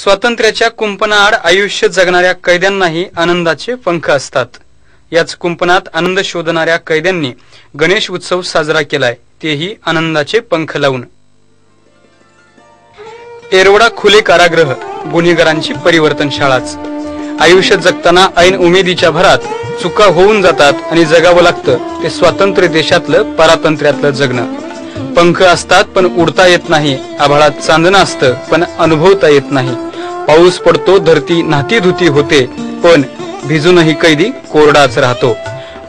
स्वातंत्र्याच्या कुंपणाआड आयुष्य जगणाऱ्या कैद्यांनाही आनंदाचे पंख असतात. याच कुंपणात आनंद शोधणाऱ्या कैद्यांनी गणेश उत्सव साजरा केलाय, तेही आनंदाचे पंख लावून. येरवडा खुले कारागृह गुन्हेगारांची परिवर्तन शाळाच. आयुष्य जगताना ऐन उमेदीच्या भरात चुका होऊन जातात आणि जगावं लागतं ते स्वातंत्र्य देशातलं पारातंत्र्यातलं जगणं. पंख असतात पण उडता येत नाही, आभाळात चांदणं असतं पण अनुभवता येत नाही. पाऊस पडतो, धरती नाती धुती होते, पण भिजूनही कैदी कोरडाच राहतो.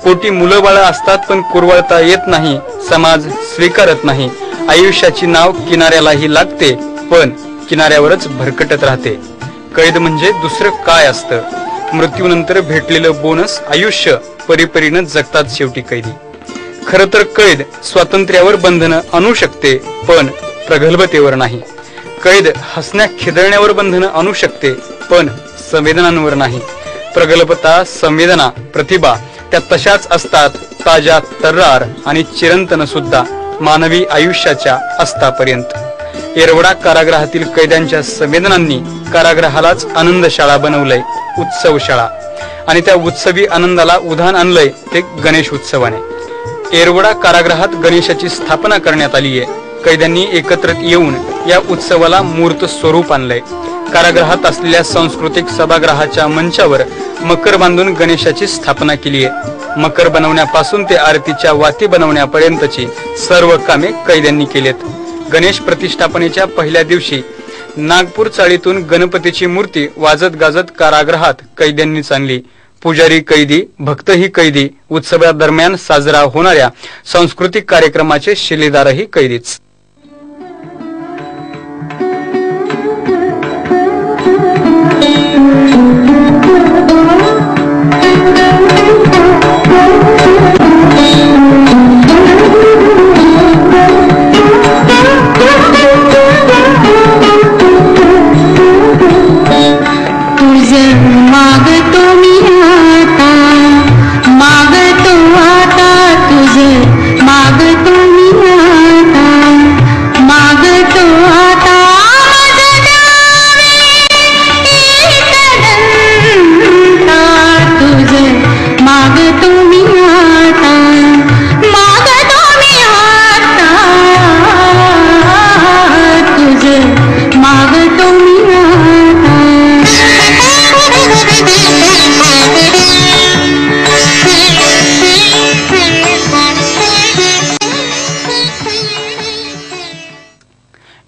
पोटी मुलं बाळं असतात पण कुरवळता येत नाही, समाज स्वीकारत नाही. आयुष्याची नाव किनाऱ्यालाही लागते, पण किनाऱ्यावरच भरकटत राहते. कैद म्हणजे दुसरं काय असतं? मृत्यूनंतर भेटलेलं बोनस आयुष्य परीपरीनं जगतात शेवटी कैदी. खरं तर कैद स्वातंत्र्यावर बंधनं आणू शकते, पण प्रगल्भतेवर नाही. कैद हसण्या खिदळण्यावर बंधनं आणू शकते, पण संवेदनांवर नाही. प्रगल्भता, संवेदना, प्रतिभा त्या तशाच असतात, ताज्या, तर्रार आणि चिरंतन सुद्धा मानवी आयुष्याच्या अस्तापर्यंत. येरवडा कारागृहातील कैद्यांच्या संवेदनांनी कारागृहालाच आनंद शाळा बनवलंय, उत्सव शाळा. आणि त्या उत्सवी आनंदाला उधाण आणलंय ते गणेश उत्सवाने. येरवडा कारागृहात गणेशाची स्थापना करण्यात आली आहे. कैद्यांनी एकत्रित येऊन या उत्सवाला मूर्त स्वरूप आणलंय. कारागृहात असलेल्या सांस्कृतिक सभागृहाच्या मंचावर मकर बांधून गणेशाची स्थापना केली आहे. मकर बनवण्यापासून ते आरतीच्या वाती बनवण्यापर्यंतची सर्व कामे कैद्यांनी केलेत. गणेश प्रतिष्ठापनेच्या पहिल्या दिवशी नागपूर चाळीतून गणपतीची मूर्ती वाजत गाजत कारागृहात कैद्यांनीच आणली. पुजारी कैदी, भक्तही कैदी, उत्सवादरम्यान साजरा होणाऱ्या सांस्कृतिक कार्यक्रमाचे शिलेदारही कैदीच.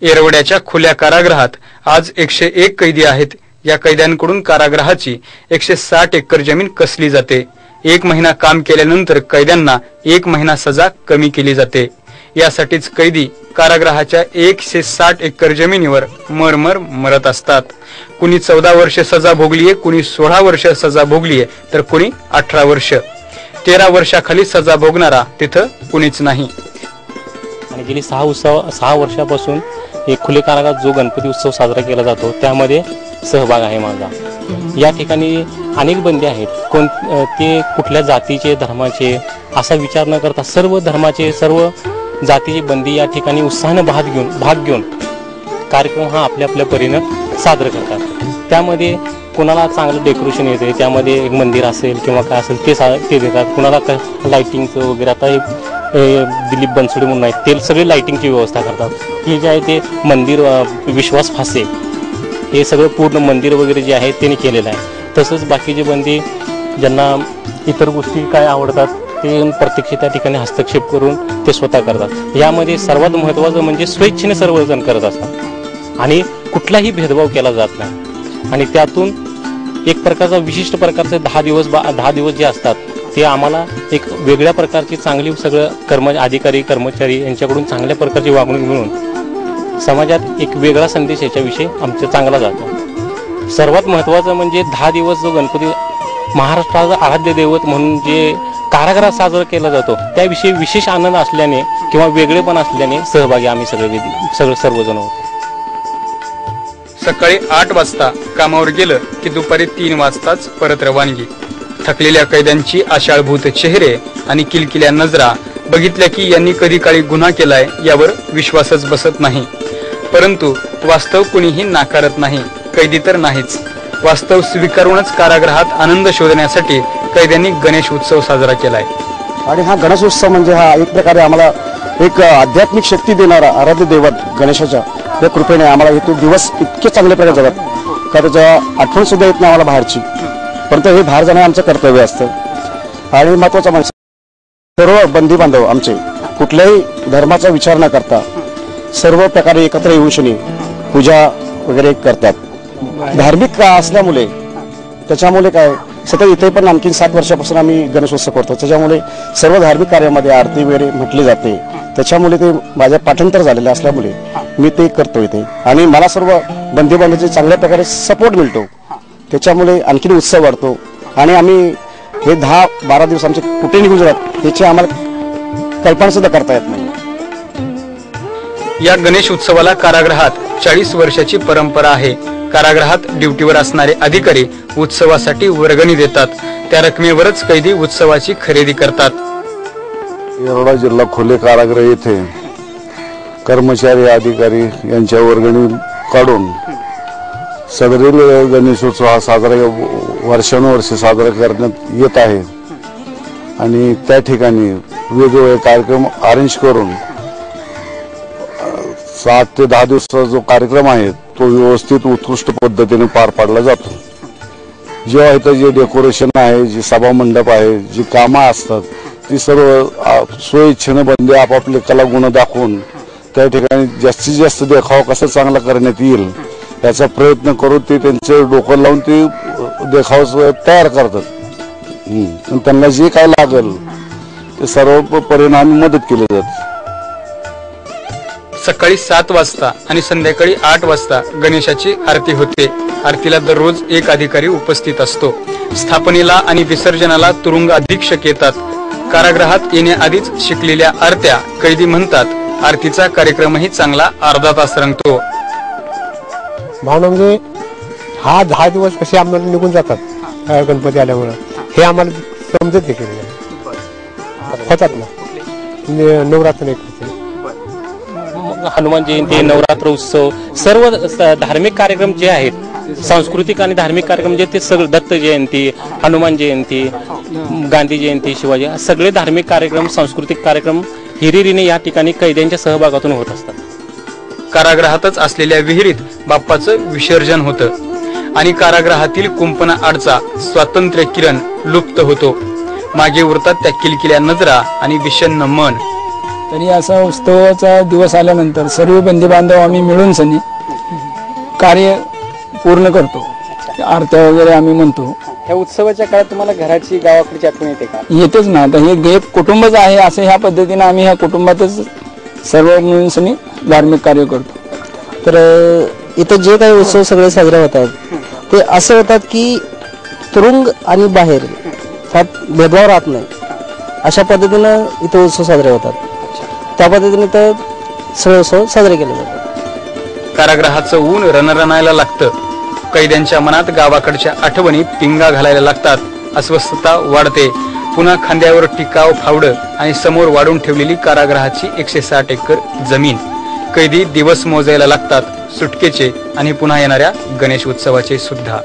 येरवड्याच्या खुल्या कारागृहात आज 101 कैदी आहेत. या कैद्यांकडून कारागृहाची 160 एकर जमीन कसली जाते. 1 महिना काम केल्यानंतर कैद्यांना 1 महिना सजा कमी केली जाते. यासाठीच कैदी कारागृहाच्या 160 एकर जमिनीवर मरमर मरत असतात. कुणी 14 वर्ष सजा भोगलीये, कुणी 16 वर्ष सजा भोगलीये, तर कुणी 18 वर्ष. 13 वर्षाखाली सजा भोगणारा तिथं कुणीच नाही. आणि गेली 6 वर्षापासून एक खुले कारागृहात जो गणपती उत्सव साजरा केला जातो त्यामध्ये सहभाग आहे माझा. या ठिकाणी अनेक बंदी आहेत. ते कुठल्या जातीचे, धर्माचे असा विचार न करता सर्व धर्माचे, सर्व जातीचे बंदी या ठिकाणी उत्साहानं भाग घेऊन कार्यक्रम हा आपल्या आपल्या परीनं साजरा करतात. त्यामध्ये कोणाला चांगलं डेकोरेशन येते, त्यामध्ये एक मंदिर असेल किंवा काय असेल ते देतात. कुणाला लाईटिंगचं वगैरे, आता दिलीप बनसोडे म्हणून आहेत, ते सगळे लाईटिंगची व्यवस्था करतात. हे जे आहे ते मंदिर विश्वास फासे हे सगळं पूर्ण मंदिर वगैरे जे आहे त्यांनी केलेलं आहे. तसंच बाकीचे बंदी ज्यांना इतर गोष्टी काय आवडतात ते प्रत्यक्ष त्या ठिकाणी हस्तक्षेप करून ते स्वतः करतात. यामध्ये सर्वात महत्त्वाचं म्हणजे स्वेच्छेने सर्वजण करत असतात आणि कुठलाही भेदभाव केला जात नाही. आणि त्यातून एक प्रकारचा विशिष्ट प्रकारचे 10 दिवस जे असतात ते आम्हाला एक वेगळ्या प्रकारची चांगली सगळं अधिकारी कर्मचारी यांच्याकडून चांगल्या प्रकारची वागणूक मिळून समाजात एक वेगळा संदेश याच्याविषयी आमचा चांगला जातो. सर्वात महत्त्वाचं म्हणजे 10 दिवस जो गणपती महाराष्ट्राचा आराध्य दैवत म्हणून जे कारागृहात साजरा केला जातो त्याविषयी विशेष आनंद असल्याने किंवा वेगळेपण असल्याने सहभागी आम्ही सर्वजण होतो. सकाळी 8 वाजता कामावर गेलं की दुपारी 3 वाजताच परत रवानगी. थकलेल्या कैद्यांची आशाळभूत चेहरे आणि किलकिल्या नजरा बघितल्या की यांनी कधी काळी गुन्हा केलाय यावर विश्वासच बसत नाही. परंतु वास्तव कुणीही नाकारत नाही. कैदी तर नाहीच. वास्तव स्वीकारूनच कारागृहात आनंद शोधण्यासाठी कैद्यांनी गणेश उत्सव साजरा केलाय. आणि हा गणेश उत्सव म्हणजे हा एक प्रकारे आम्हाला एक आध्यात्मिक शक्ती देणारा आराध्य दैवत गणेशाच्या या कृपेने आम्हाला हे दिवस इतके चांगल्या प्रकारे जातात का त्याच्या आठवण सुद्धा येत नाही आम्हाला बाहेरची. परंतु हे बाहेर जाणं आमचं कर्तव्य असतं. आणि महत्वाचं म्हणजे सर्व बंदी बांधव आमचे कुठल्याही धर्माचा विचार न करता सर्व प्रकारे एकत्र येऊन शनी पूजा वगैरे करतात. धार्मिक असल्यामुळे त्याच्यामुळे काय सतत इथे पण आणखी 7 वर्षापासून आम्ही गणेशोत्सव करतो. त्याच्यामुळे सर्व धार्मिक कार्यामध्ये आरती वगैरे म्हटली जाते. त्याच्यामुळे ते माझ्या पाठांतर झालेलं असल्यामुळे मी ते करतो इथे. आणि मला सर्व बंदी बांधवांचे चांगल्या प्रकारे सपोर्ट मिळतो. त्याच्यामुळे आणखीन उत्सव वाढतो. आणि आम्ही हे 10-12 दिवस आमचे कुठे निघून जातात त्याची आम्हाला कल्पना सुद्धा करता येत नाही. या गणेश उत्सवाला कारागृहात 40 वर्षाची परंपरा आहे. कारागृहात ड्युटीवर असणारे अधिकारी उत्सवासाठी वर्गणी देतात. त्या रकमेवरच कैदी उत्सवाची खरेदी करतात. येरवडा जिल्हा खुले कारागृह येथे कर्मचारी अधिकारी यांच्या वर्गणी काढून सदरील गणेशोत्सव हा साजरा वर्षानुवर्षे साजरा करण्यात येत आहे. आणि त्या ठिकाणी वेगवेगळे कार्यक्रम अरेंज करून 7 ते 10 दिवसाचा जो कार्यक्रम आहे तो व्यवस्थित उत्कृष्ट पद्धतीने पार पाडला जातो. जेव्हा इथं जे डेकोरेशन आहे, जे सभा मंडप आहे, जी कामं असतात ती सर्व स्वइच्छेने बंदी आपापले कलागुण दाखवून त्या ठिकाणी जास्तीत जास्त देखावा कसा चांगला करण्यात येईल याचा प्रयत्न करून ते त्यांचे डोकं लावून ते देखावा तयार करतात. त्यांना जे काय लागेल ते सर्व परिणामी मदत केली जाते. सकाळी 7 वाजता आणि संध्याकाळी 8 वाजता गणेशाची आरती होते. आरतीला दररोज एक अधिकारी उपस्थित असतो. स्थापनेला आणि विसर्जनाला तुरुंग अधीक्षक येतात. कारागृहात येण्याआधीच शिकलेल्या आरत्या कैदी म्हणतात. आरतीचा कार्यक्रमही चांगला अर्धा तास रंगतो. भावना म्हणजे हा 10 दिवस कसे आम्हाला निघून जातात गणपती आल्यामुळे हे आम्हाला समजत देखील होतात ना. नवरात्र एक हनुमान जयंती, नवरात्र उत्सव, सर्व धार्मिक कार्यक्रम जे आहेत सांस्कृतिक आणि धार्मिक कार्यक्रम जे ते सगळे दत्त जयंती, हनुमान जयंती, गांधी जयंती, शिवाजी सगळे धार्मिक कार्यक्रम सांस्कृतिक कार्यक्रम हिरिरीने या ठिकाणी कैद्यांच्या सहभागातून होत असतात. कारागृहातच असलेल्या विहिरीत बाप्पाचं विसर्जन होतं आणि कारागृहातील कुंपणा आडचा स्वातंत्र्य किरण लुप्त होतो. मागे उरतात त्या किलकिल्या नजरा आणि विषण्ण मन. तरी असा उत्सवाचा दिवस आल्यानंतर सर्व बंदी बांधव आम्ही मिळून सनी कार्य पूर्ण करतो. आरत्या वगैरे आम्ही म्हणतो. ह्या उत्सवाच्या काळात तुम्हाला घराची गावाकडची आठवण येते का? येतेच ना. आता हे कुटुंबच आहे असं ह्या पद्धतीने आम्ही ह्या कुटुंबातच सर्व मिळून सनी धार्मिक कार्य करतो. तर इथं जे काही उत्सव सगळे साजरे होतात ते असे होतात की तुरुंग आणि बाहेर त्यात भेदभाव राहत नाही अशा पद्धतीनं इथं उत्सव साजरे होतात. त्या पद्धतीने तर सगळे उत्सव साजरे केले जातात. कारागृहाचं ऊन रणरणायला लागतं. कैद्यांच्या मनात गावाकडच्या आठवणी पिंगा घालायला लागतात. अस्वस्थता वाढते. पुन्हा खांद्यावर टिकाव फावडं आणि समोर वाढून ठेवलेली कारागृहाची 160 एकर जमीन. कैदी दिवस मोजायला लागतात, सुटकेचे आणि पुन्हा येणाऱ्या गणेश उत्सवाचे सुद्धा.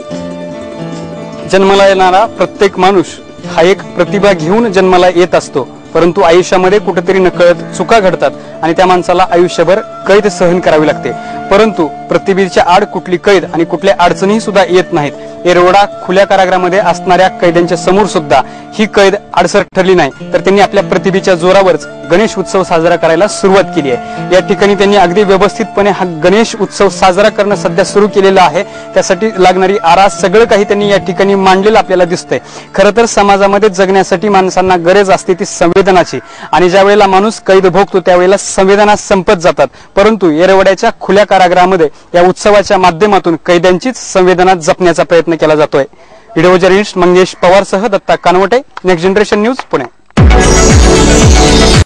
जन्माला येणारा प्रत्येक माणूस हा एक प्रतिभा घेऊन जन्माला येत असतो. परंतु आयुष्यामध्ये कुठेतरी नकळत चुका घडतात आणि त्या माणसाला आयुष्यभर कैद सहन करावी लागते. परंतु प्रतिभेच्या आड कुठली कैद आणि कुठल्या अडचणी सुद्धा येत नाहीत. येरवडा खुल्या कारागृहामध्ये असणाऱ्या कैद्यांच्या समोर सुद्धा ही कैद अडसर ठरली नाही. तर त्यांनी आपल्या प्रतिभेच्या जोरावरच गणेश उत्सव साजरा करायला सुरुवात केली आहे. या ठिकाणी त्यांनी अगदी व्यवस्थितपणे हा गणेश उत्सव साजरा करणं सध्या सुरू केलेलं आहे. त्यासाठी लागणारी आरास सगळं काही त्यांनी या ठिकाणी मांडलेलं आपल्याला दिसतंय. खरं तर समाजामध्ये जगण्यासाठी माणसांना गरज असते ती संवेदनाची. आणि ज्या वेळेला माणूस कैद भोगतो त्यावेळेला संवेदना संपत जातात. परंतु येरवड्याच्या खुल्या कारागृहामध्ये या उत्सवाच्या माध्यमातून कैद्यांचीच संवेदना जपण्याचा प्रयत्न केला जातोय. व्हिडिओ जर्नलिस्ट मंगेश पवारसह Datta Kanwate, next generation news, Pune.